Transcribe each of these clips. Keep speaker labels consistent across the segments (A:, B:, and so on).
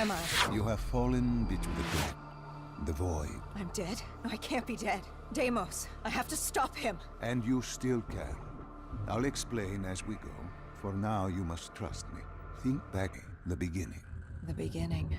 A: am I?
B: You have fallen between the dead, the void.
A: I'm dead? I can't be dead. Deimos, I have to stop him.
B: And you still can. I'll explain as we go. For now, you must trust me. Think back the beginning.
A: The beginning.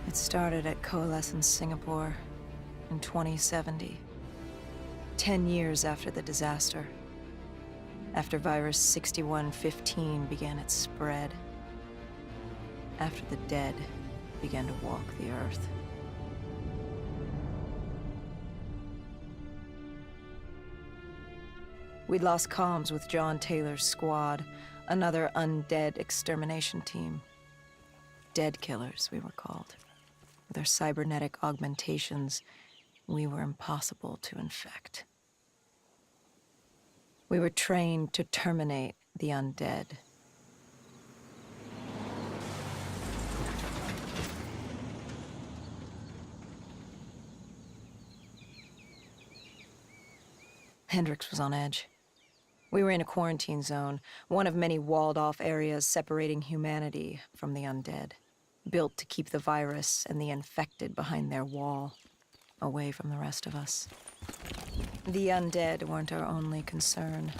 A: It started at Coalescence Singapore in 2070. 10 years after the disaster. After Virus 6115 began its spread. After the dead began to walk the Earth. We'd lost comms with John Taylor's squad, another undead extermination team. Dead killers, we were called. With our cybernetic augmentations, we were impossible to infect. We were trained to terminate the undead. Hendricks was on edge. We were in a quarantine zone, one of many walled-off areas separating humanity from the undead, built to keep the virus and the infected behind their wall, away from the rest of us. The undead weren't our only concern.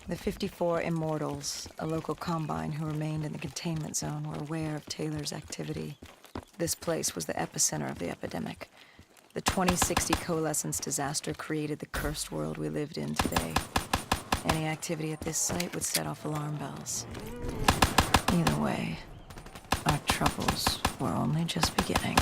A: The 54 Immortals, a local combine who remained in the containment zone, were aware of Taylor's activity. This place was the epicenter of the epidemic. The 2060 Coalescence disaster created the cursed world we lived in today. Any activity at this site would set off alarm bells. Either way, our troubles were only just beginning.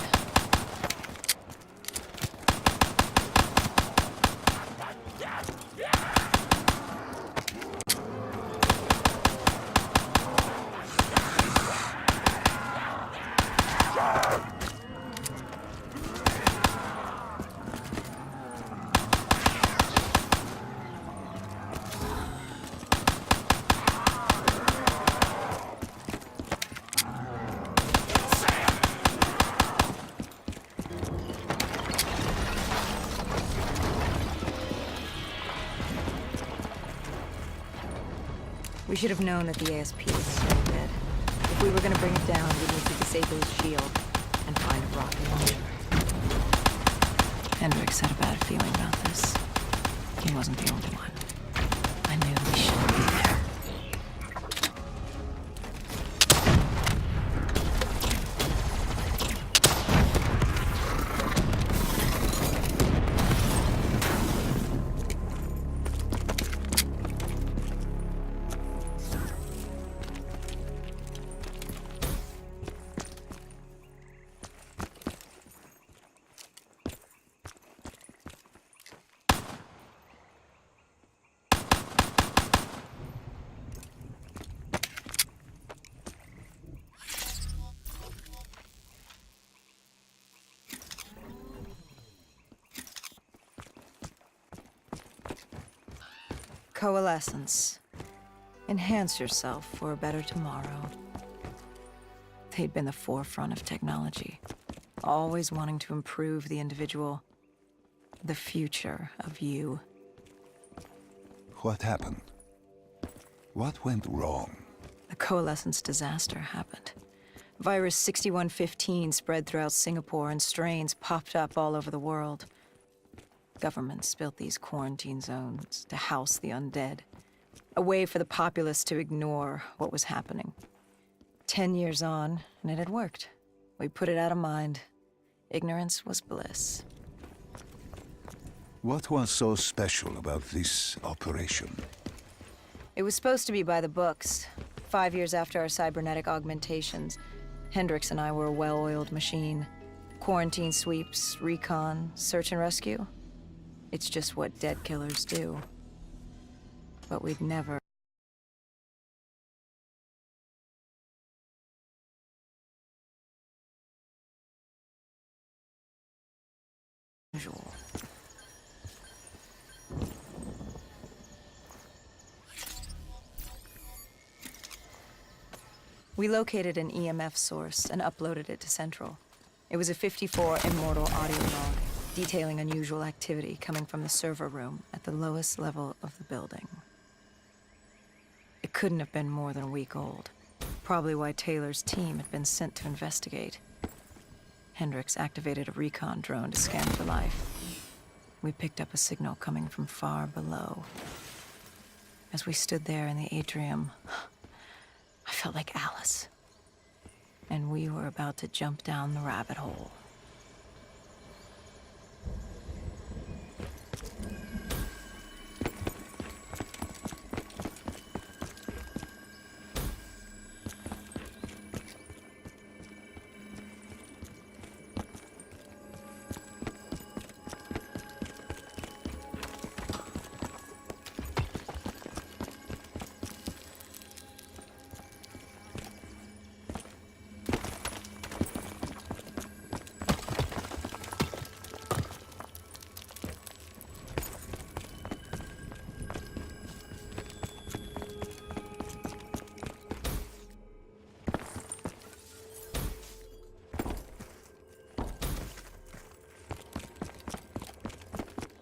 A: We should have known that the ASP was so dead. If we were going to bring it down, we'd need to disable its shield and find a rocket launcher. Hendricks had a bad feeling about this. He wasn't the only one. I knew we shouldn't be there. Coalescence. Enhance yourself for a better tomorrow. They'd been the forefront of technology, always wanting to improve the individual, the future of you.
B: What happened? What went wrong?
A: The Coalescence disaster happened. Virus 6115 spread throughout Singapore and strains popped up all over the world. Governments built these quarantine zones to house the undead, a way for the populace to ignore what was happening. 10 years on, and it had worked. We put it out of mind. Ignorance was bliss.
B: What was so special about this operation?
A: It was supposed to be by the books. 5 years after our cybernetic augmentations, Hendricks and I were a well-oiled machine. Quarantine sweeps, recon, search and rescue. It's just what dead killers do. But we'd never... usual. We located an EMF source and uploaded it to Central. It was a 54 Immortal audio log, detailing unusual activity coming from the server room at the lowest level of the building. It couldn't have been more than a week old. Probably why Taylor's team had been sent to investigate. Hendricks activated a recon drone to scan for life. We picked up a signal coming from far below. As we stood there in the atrium, I felt like Alice. And we were about to jump down the rabbit hole.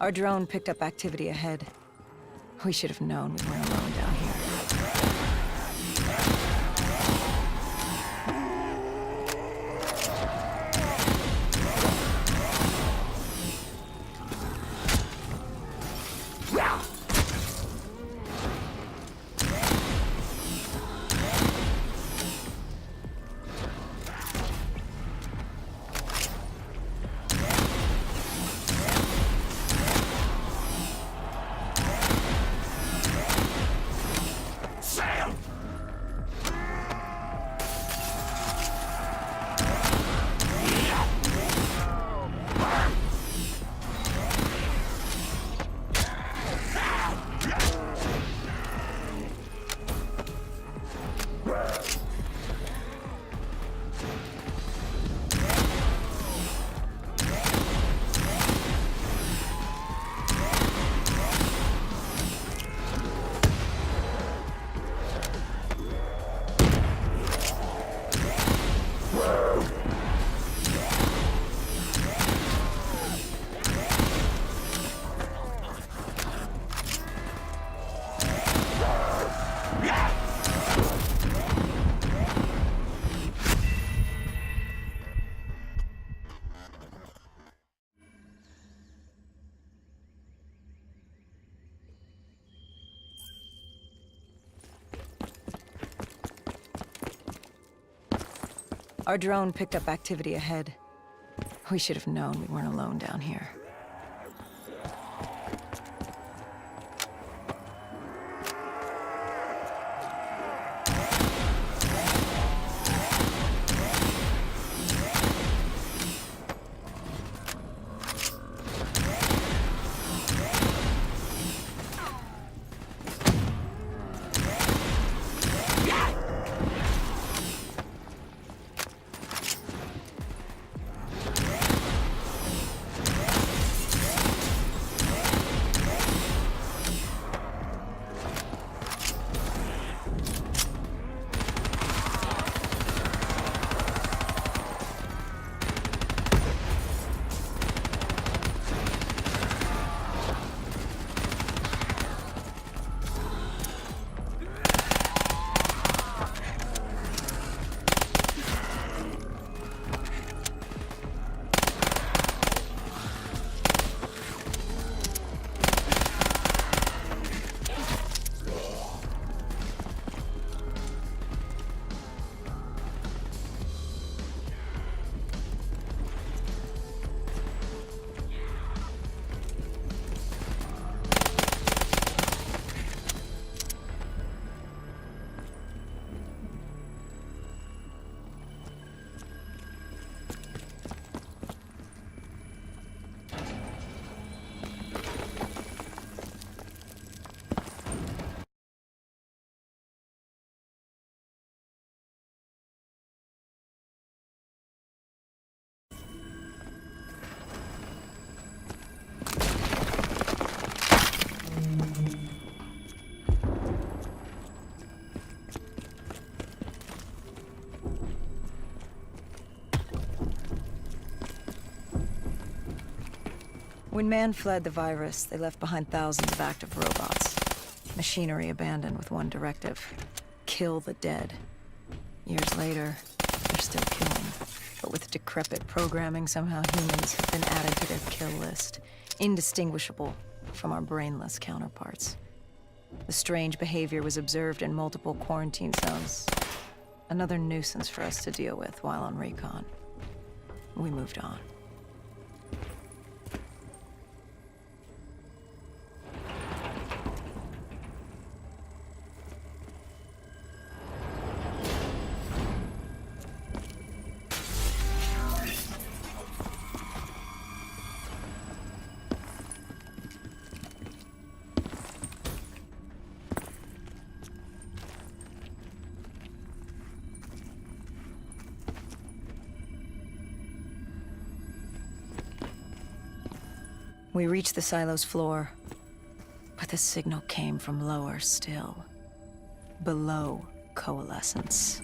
A: Our drone picked up activity ahead. We should have known we weren't alone down here. Our drone picked up activity ahead. We should have known we weren't alone down here. When man fled the virus, they left behind thousands of active robots. Machinery abandoned with one directive: kill the dead. Years later, they're still killing. But with decrepit programming, somehow humans have been added to their kill list, indistinguishable from our brainless counterparts. The strange behavior was observed in multiple quarantine zones. Another nuisance for us to deal with while on recon. We moved on. We reached the silo's floor, but the signal came from lower still, below coalescence.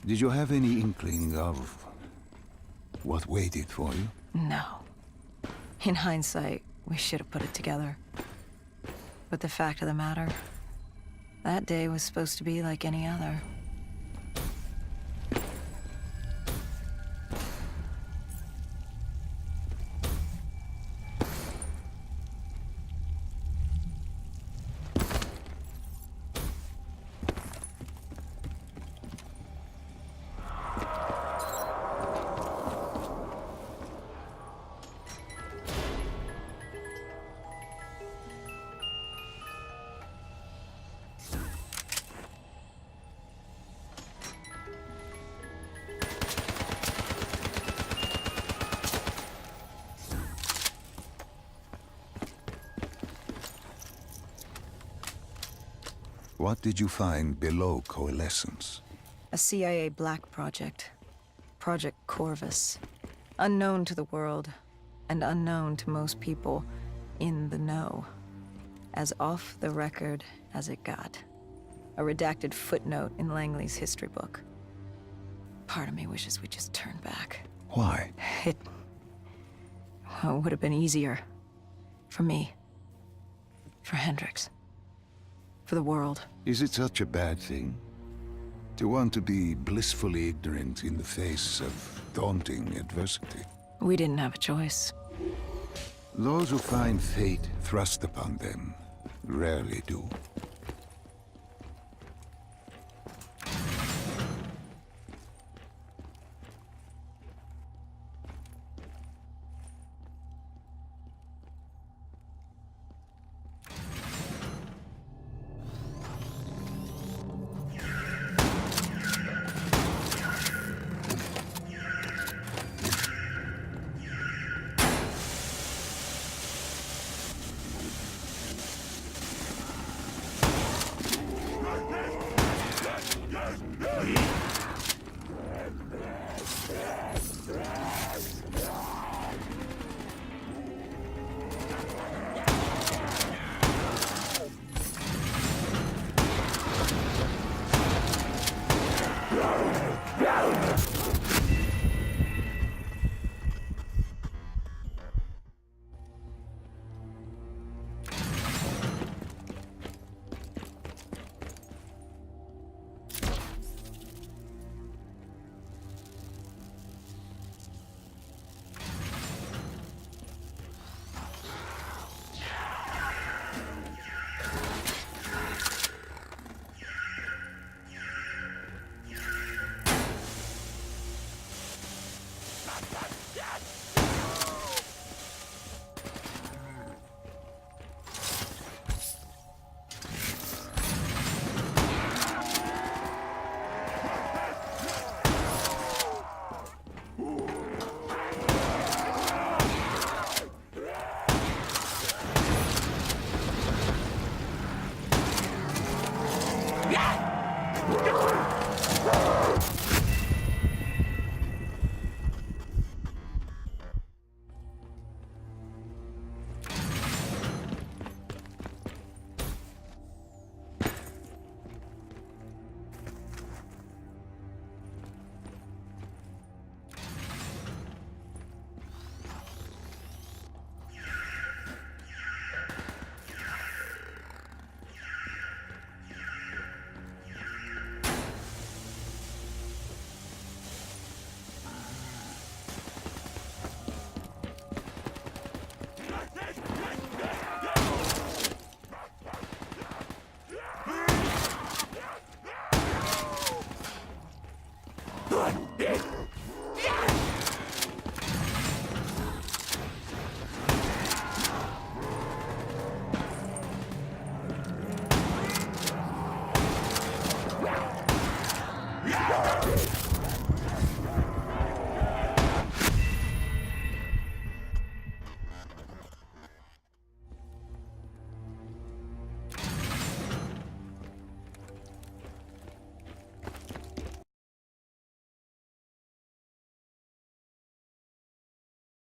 B: Did you have any inkling of what waited for you?
A: No. In hindsight, we should have put it together. But the fact of the matter, That day was supposed to be like any other.
B: What did you find below Coalescence?
A: A CIA black project. Project Corvus. Unknown to the world, and unknown to most people in the know. As off the record as it got. A redacted footnote in Langley's history book. Part of me wishes we just turned back.
B: Why?
A: It would have been easier. For me. For Hendricks. For the world.
B: Is it such a bad thing? To want to be blissfully ignorant in the face of daunting adversity?
A: We didn't have a choice.
B: Those who find fate thrust upon them rarely do.